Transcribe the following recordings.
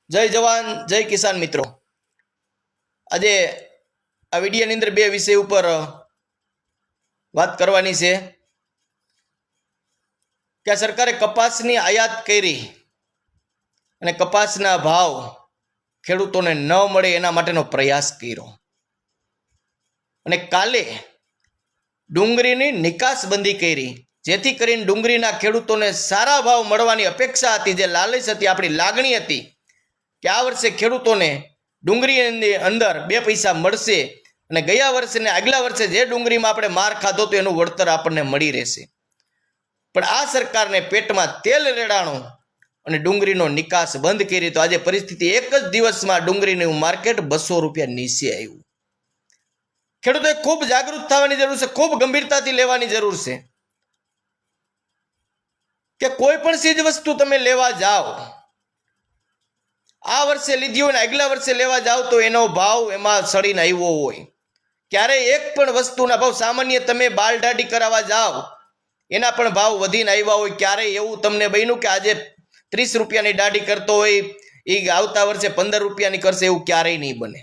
જય જવાન જય કિસાન મિત્રો। આજે આ વિડીયોની અંદર બે વિષય ઉપર વાત કરવાની છે કે આ સરકારે કપાસની આયાત કરી અને કપાસના ભાવ ખેડૂતોને ન મળે એના માટેનો પ્રયાસ કર્યો અને કાલે ડુંગળીની નિકાસબંધી કરી, જેથી કરીને ડુંગળીના ખેડૂતોને સારા ભાવ મળવાની અપેક્ષા હતી, જે લાલચ હતી, આપણી લાગણી હતી કે આ વર્ષે ખેડૂતોને ડુંગળીની અંદર 2 પૈસા મળશે અને ગયા વર્ષે ને આગલા વર્ષે જે ડુંગળીમાં આપણે માર ખાધો તો એનું વળતર આપણને મળી રહેશે। પણ આ સરકારને પેટમાં તેલ રેડાણું અને ડુંગળીનો નિકાસ બંધ કરી તો આજે પરિસ્થિતિ એક જ દિવસમાં ડુંગળીનું માર્કેટ 200 રૂપિયા નીચે આવ્યું। ખેડૂતોએ ખૂબ જાગૃત થવાની જરૂર છે, ખૂબ ગંભીરતાથી લેવાની જરૂર છે કે કોઈ પણ ચીજ વસ્તુ તમે લેવા જાઓ, આ વર્ષે લીધી હોય ને આગલા વર્ષે લેવા જાવ તો એનો ભાવ એમાં સડીને આવ્યો હોય। ક્યારે એક પણ વસ્તુના ભાવ સામાન્ય તમે બાલ દાઢી કરાવવા જાઓ એના પણ ભાવ વધીને આવ્યા હોય। ક્યારેય એવું તમને બન્યું કે આજે 30 રૂપિયાની દાઢી કરતો હોય એ આવતા વર્ષે 15 રૂપિયાની કરશે? એવું ક્યારેય નહીં બને।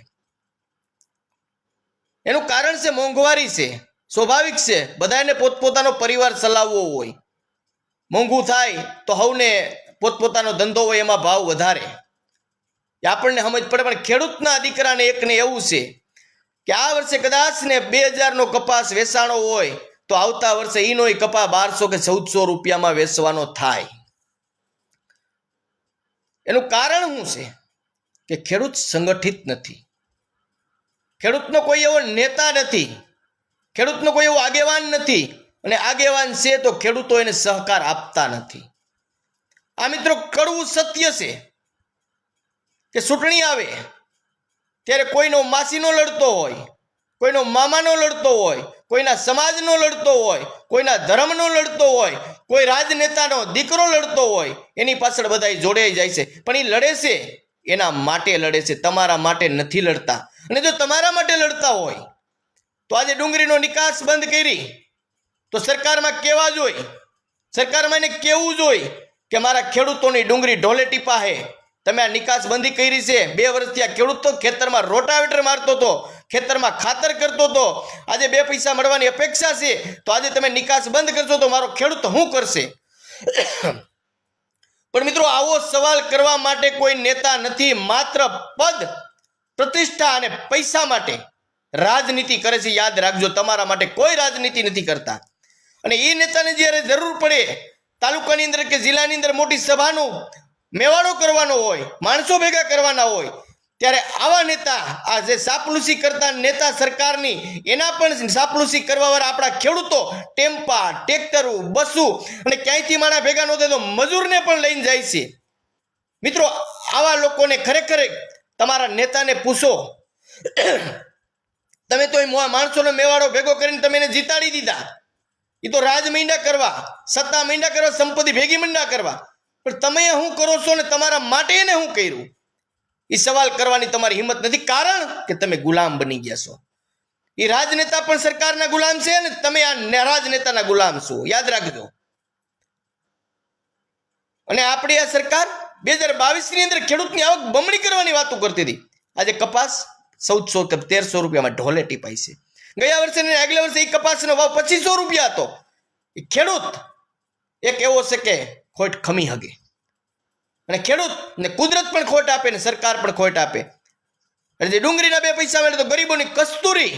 એનું કારણ છે મોંઘવારી છે, સ્વાભાવિક છે, બધાને પોતપોતાનો પરિવાર ચલાવવો હોય, મોંઘું થાય તો હવને પોતપોતાનો ધંધો હોય એમાં ભાવ વધારે, આપણને સમજ પડે। પણ ખેડૂતના દીકરાને એકને એવું છે કે આ વર્ષે કદાચ ને 2000 નો કપાસ વેચાણો હોય તો આવતા વર્ષે ઈનો કપા 1200 કે 1400 રૂપિયામાં વેચવાનો થાય। એનું કારણ શું છે કે ખેડૂત સંગઠિત નથી, ખેડૂતનો કોઈ એવો નેતા નથી, ખેડૂતનો કોઈ એવો આગેવાન નથી, અને આગેવાન છે તો ખેડૂતો એને સહકાર આપતા નથી। આ મિત્રો કડવું સત્ય છે કે ચૂંટણી આવે ત્યારે કોઈનો માસીનો લડતો હોય, કોઈનો મામાનો લડતો હોય, કોઈના સમાજનો લડતો હોય, કોઈના ધર્મનો લડતો હોય, કોઈ રાજનેતાનો દીકરો લડતો હોય, એની પાછળ બધા જોડાઈ જાય છે। પણ એ લડે છે એના માટે લડે છે, તમારા માટે નથી લડતા। અને જો તમારા માટે લડતા હોય તો આજે ડુંગળીનો નિકાસ બંધ કરી તો સરકારમાં કહેવા જોઈએ, સરકારમાં એને કહેવું જોઈએ કે મારા ખેડૂતોની ડુંગળી ઢોલે ટીપા હે, તમે આ નિકાસ બંધી કરી છે। 2 વર્ષથી આ ખેડૂત તો ખેતરમાં રોટાવેટર મારતો હતો, ખેતરમાં ખાતર કરતો હતો, આજે 2 પૈસા મળવાની અપેક્ષા છે તો આજે તમે નિકાસ બંધ કરશો તો મારો ખેડૂત શું કરશે? પણ મિત્રો આવો સવાલ કરવા માટે કોઈ નેતા નથી, માત્ર પદ, પ્રતિષ્ઠા અને પૈસા માટે રાજનીતિ કરે છે। યાદ રાખજો, તમારા માટે કોઈ રાજનીતિ નથી કરતા। અને એ નેતાને જ્યારે જરૂર પડે તાલુકાની અંદર કે જિલ્લાની અંદર મોટી સભાનું મેવાડો કરવાનો હોય, માણસો ભેગા કરવાના હોય, ત્યારે આવા નેતા, આ જે સાપલુસી કરતા નેતા સરકારની, એના પણ સાપલુસી કરવાવાળા આપણા ખેડૂતો ટેમ્પા, ટ્રેક્ટરો, બસો અને ક્યાંયથી માણા ભેગા ન થાય તો મજૂરને પણ લઈને જાય છે। મિત્રો આવા લોકોને ખરેખર તમારા નેતાને પૂછો, તમે તો માણસોનો મેવાડો ભેગો કરીને તમે એને જીતાડી દીધા, એ તો રાજ માંડ્યા કરવા, સત્તા માંડ્યા કરવા, સંપત્તિ ભેગી માંડ્યા કરવા, પણ તમે શું કરો છો ને તમારા માટે એને શું કર્યું? એ સવાલ કરવાની તમારી હિંમત નથી, કારણ કે તમે ગુલામ બની ગયા છો। એ રાજનેતા પણ સરકારના ગુલામ છે અને તમે આ રાજનેતાના ગુલામ છો, યાદ રાખજો। અને આપણી આ સરકાર 2022 ની અંદર ખેડૂતની આવક બમણી કરવાની વાતો કરતી હતી, આજે કપાસ 1400 કે 1300 રૂપિયામાં ઢોલે ટીપાય છે। ગયા વર્ષે ને આગલા વર્ષે એ કપાસનો ભાવ 2500 રૂપિયા હતો। એ ખેડૂત એક એવો છે કે ખોટ ખમી હગે, અને ખેડૂત ને કુદરત પણ ખોટ આપે ને સરકાર પણ ખોટ આપે। એટલે જે ડુંગળીના 2 પૈસા મળે તો ગરીબોની કસ્તુરી,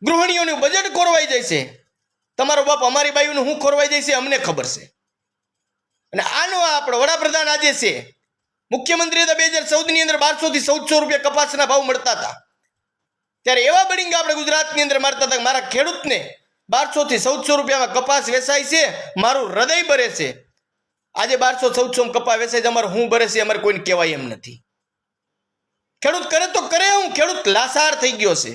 ગૃહિણીઓનું બજેટ ખોરવાઈ જાય છે। તમારો બાપ અમારી બાઈઓનું શું ખોરવાઈ જાય છે અમને ખબર છે। અને આનો આપણો વડાપ્રધાન આજે છે, મુખ્યમંત્રી હતા 2014 ની અંદર 1200 થી 1400 રૂપિયા કપાસના ભાવ મળતા હતા, ત્યારે એવા બડિંગ આપણે ગુજરાતની અંદર મારતા હતા કે મારા ખેડૂતને 1200 થી 1400 રૂપિયામાં કપાસ વેચાય છે, મારું હૃદય ભરે છે। આજે 1200-1400 કપા વેચાય છે, અમારે હું ભરે છે અમારે કોઈને કહેવાય એમ નથી। ખેડૂત કરે તો કરે હું, ખેડૂત લાસાર થઈ ગયો છે।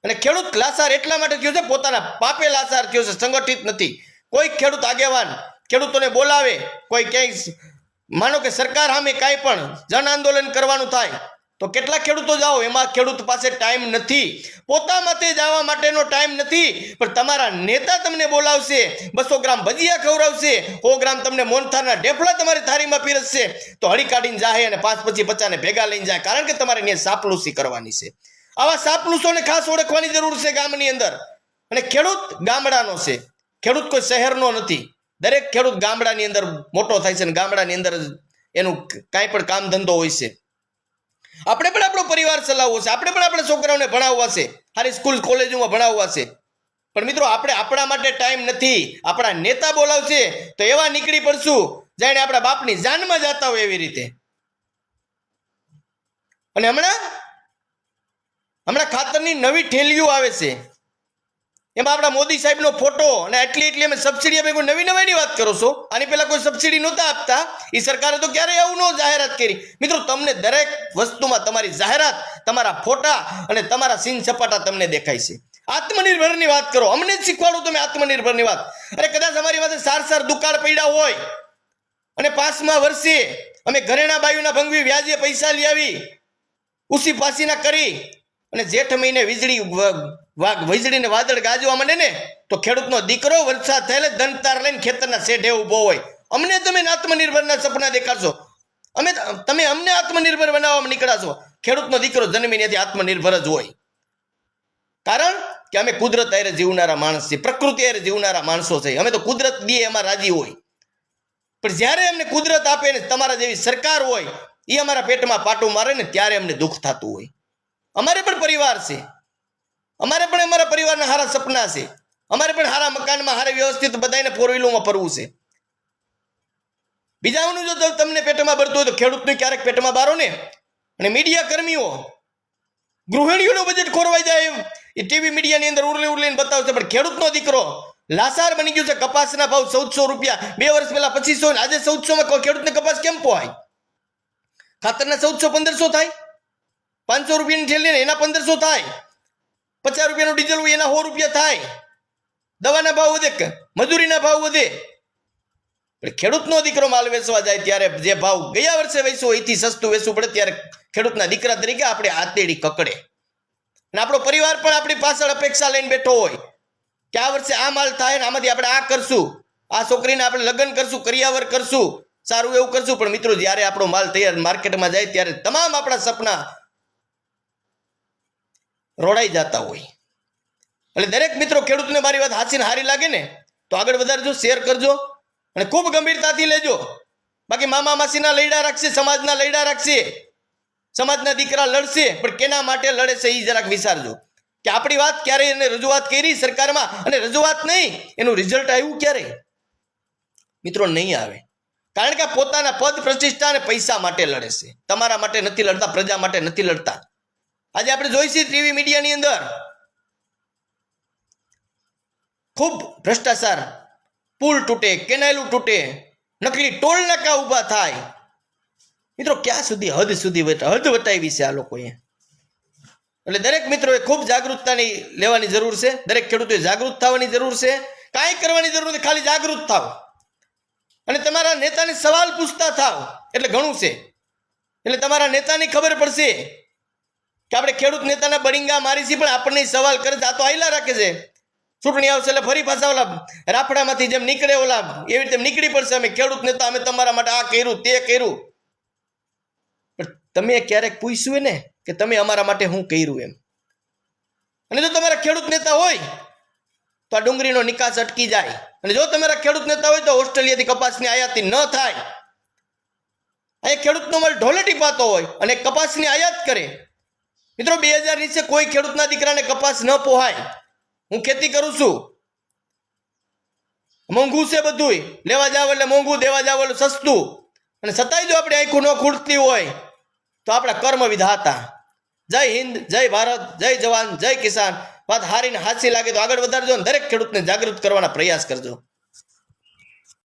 અને ખેડૂત લાસાર એટલા માટે થયો છે, પોતાના પાપે લાસાર થયો છે, સંગઠિત નથી। કોઈ ખેડૂત આગેવાન ખેડૂતોને બોલાવે, કોઈ ક્યાંય માનો કે સરકાર સામે કાંઈ પણ જન આંદોલન કરવાનું થાય તો કેટલા ખેડૂતો જાઓ, એમાં ખેડૂત પાસે ટાઈમ નથી, પોતા માટે જવા માટેનો ટાઈમ નથી, પણ તમારા નેતા તમને બોલાવશે, 200 ગ્રામ ભજીયા ખવડાવશે, 100 ગ્રામ તમને મોનથારના ઢેફલા તમારી થાળીમાં પીરસશે, તો હળી કાઢીને જાય અને 5 પછી 50 ભેગા લઈને જાય, કારણ કે તમારે ત્યાં સાપલુસી કરવાની છે. આવા સાપલુસોને ખાસ ઓળખવાની જરૂર છે ગામની અંદર. અને ખેડૂત ગામડાનો છે, ખેડૂત કોઈ શહેરનો નથી. દરેક ખેડૂત ગામડાની અંદર મોટો થાય છે અને ગામડાની અંદર એનું કાંઈ પણ કામ ધંધો હોય છે. આપણે પણ આપણો પરિવાર ચલાવવો છે, આપણે પણ આપણા છોકરાઓને ભણાવવા છે, સારી સ્કૂલ કોલેજોમાં ભણાવવા છે. પણ મિત્રો આપણે આપણા માટે ટાઈમ નથી. આપણા નેતા બોલાવશે તો એવા નીકળી પડશું જાણે આપણા બાપની જાનમાં જતા હોય એવી રીતે. અને હમણાં ખાતરની નવી ઠેલીઓ આવે છે, એમાં આપણા મોદી સાહેબનો ફોટો અને એટલી અમે સબસિડી આપે. કોઈ નવી નવાઈની વાત કરો છો? આની પહેલા કોઈ સબસિડી નહોતા આપતા, એ સરકારે તો ક્યારેય આવું ન જાહેરાત કરી. મિત્રો તમને દરેક વસ્તુમાં તમારી જાહેરાત, તમારા ફોટા અને તમારા સીન સપાટા તમને દેખાય છે. આત્મનિર્ભરની વાત કરો, અમને જ શીખવાડો તમે આત્મનિર્ભરની વાત. અરે કદાચ અમારી પાસે સાર દુકાળ પડ્યા હોય અને 5મા વર્ષે અમે ઘરેણા બાયુના ભંગવી વ્યાજે પૈસા લઈ આવી, ઉસી પાસીના કરી, અને જેઠ મહિને વીજળીને વાદળ ગાજવા માંડે ને, તો ખેડૂતનો દીકરો વરસાદ થયેલે દંતાર લઈને ખેતરના શેઢે ઊભો હોય. અમને તમે આત્મનિર્ભરના સપના દેખાડશો, તમે અમને આત્મનિર્ભર બનાવવામાં નીકળ્યા છો. ખેડૂતનો દીકરો જન્મીને આત્મનિર્ભર જ હોય, કારણ કે અમે કુદરત હારે જીવનારા માણસ છીએ, પ્રકૃતિ હારે જીવનારા માણસો છે. અમે તો કુદરત દે એમાં રાજી હોય, પણ જ્યારે અમને કુદરત આપે ને તમારા જેવી સરકાર હોય એ અમારા પેટમાં પાટું મારે ને, ત્યારે અમને દુઃખ થતું હોય. અમારે પણ પરિવાર છે, અમારે પણ અમારા પરિવારના સારા સપના છે, અમારે પણ સારા મકાનમાં સારા વ્યવસ્થિત બધાને 4 વ્હીલમાં ફરવું છે. બીજાનું જો તમને પેટમાં ભરતું હોય તો ખેડૂતનું ક્યારેક પેટમાં બારો ને. અને મીડિયા કર્મીઓ, ગૃહિણીઓનું બજેટ ખોરવાઈ જાય એ ટીવી મીડિયાની અંદર ઉરલીને બતાવશે, પણ ખેડૂતનો દીકરો લાસાર બની ગયું છે. કપાસના ભાવ 1400 રૂપિયા, 2 વર્ષ પહેલા 2500, આજે 1400માં ખેડૂતને કપાસ કેમ પોહાય? ખાતરના 1400-1500 થાય, 500 રૂપિયાની ઠેલી ને એના 1500 થાય, 50 રૂપિયાનું ડીઝલ હોય એના 100 રૂપિયા થાય. દવાના ભાવ વધે, મજૂરીના ભાવ વધે, પણ ખેડૂતનો દીકરો માલ વેચવા જાય ત્યારે જે ભાવ ગયા વર્ષે વેચવો એથી સસ્તું વેચવું પડે, ત્યારે ખેડૂતના દીકરા તરીકે આપણે આતેડી કકડે. અને આપણો પરિવાર પણ આપણી પાછળ અપેક્ષા લઈને બેઠો હોય કે આ વર્ષે આ માલ થાય ને આમાંથી આપણે આ કરશું, આ છોકરીને આપણે લગ્ન કરશું, કરિયાવર કરશું, સારું એવું કરશું. પણ મિત્રો જ્યારે આપણો માલ તૈયાર માર્કેટમાં જાય ત્યારે તમામ આપણા સપના રોડાઈ જતા હોય. એટલે દરેક મિત્રો ખેડૂતને મારી વાત હાચીને હારી લાગે ને તો આગળ વધારજો, શેર કરજો અને ખૂબ ગંભીરતાથી લેજો. બાકી મામા માસીના લૈડા રાખશે, સમાજના લૈડા રાખશે, સમાજના દીકરા લડશે, પણ કેના માટે લડે છે એ જરાક વિચારજો. કે આપણી વાત ક્યારે એને રજૂઆત કરી સરકારમાં, અને રજૂઆત નહીં એનું રિઝલ્ટ આવ્યું ક્યારે? મિત્રો નહીં આવે, કારણ કે પોતાના પદ પ્રતિષ્ઠા અને પૈસા માટે લડે છે, તમારા માટે નથી લડતા, પ્રજા માટે નથી લડતા. આજે આપણે જોઈશું ટીવી મીડિયાની અંદર ખૂબ ભ્રષ્ટાચાર, પુલ તૂટે, કેનાલું તૂટે, નકલી ટોલ નાકા ઊભા થાય. મિત્રો ક્યાં સુધી હદ વટાવી છે આ લોકોએ. એટલે દરેક મિત્રોએ ખૂબ જાગૃતતાની લેવાની જરૂર છે, દરેક ખેડૂતોએ જાગૃત થવાની જરૂર છે. કાંઈ કરવાની જરૂર નથી, ખાલી જાગૃત થાવ અને તમારા નેતાને સવાલ પૂછતા થાવ એટલે ઘણું છે. એટલે તમારા નેતાની ખબર પડશે કે આપણે ખેડૂત નેતાના બળિંગા મારી છીએ, પણ આપણને સવાલ કરે છે. આ તો આયલા રાખે છે, ચૂંટણી આવશે એટલે ફરી પાછા ઓલા રાફડામાંથી જેમ નીકળે ઓલા એવી રીતે નીકળી પડશે. અમે ખેડૂત નેતા, અમે તમારા માટે આ કર્યું તે કર્યું. પણ તમે ક્યારેક પૂછ્યું ને કે તમે અમારા માટે શું કર્યું એમ? અને જો તમારા ખેડૂત નેતા હોય તો આ ડુંગળીનો નિકાસ અટકી જાય. અને જો તમારા ખેડૂત નેતા હોય તો ઓસ્ટ્રેલિયાથી કપાસની આયાતી ન થાય. અહીં ખેડૂતનો માલ ઢોલેટી પાતો હોય અને કપાસની આયાત કરે. મિત્રો 2000 નીચે કોઈ ખેડૂતના દીકરાને કપાસ ન પોહાય. હું ખેતી કરું છું, મોંઘું છે બધું, લેવા જાવ એટલે મોંઘું, દેવા જાવ એટલે સસ્તું. અને છતાંય જો આપણે આંખું ન ખૂટતી હોય તો આપણા કર્મ વિધાતા. જય હિન્દ, જય ભારત, જય જવાન, જય કિસાન. વાત હારીને હાચી લાગે તો આગળ વધારજો અને દરેક ખેડૂતને જાગૃત કરવાના પ્રયાસ કરજો.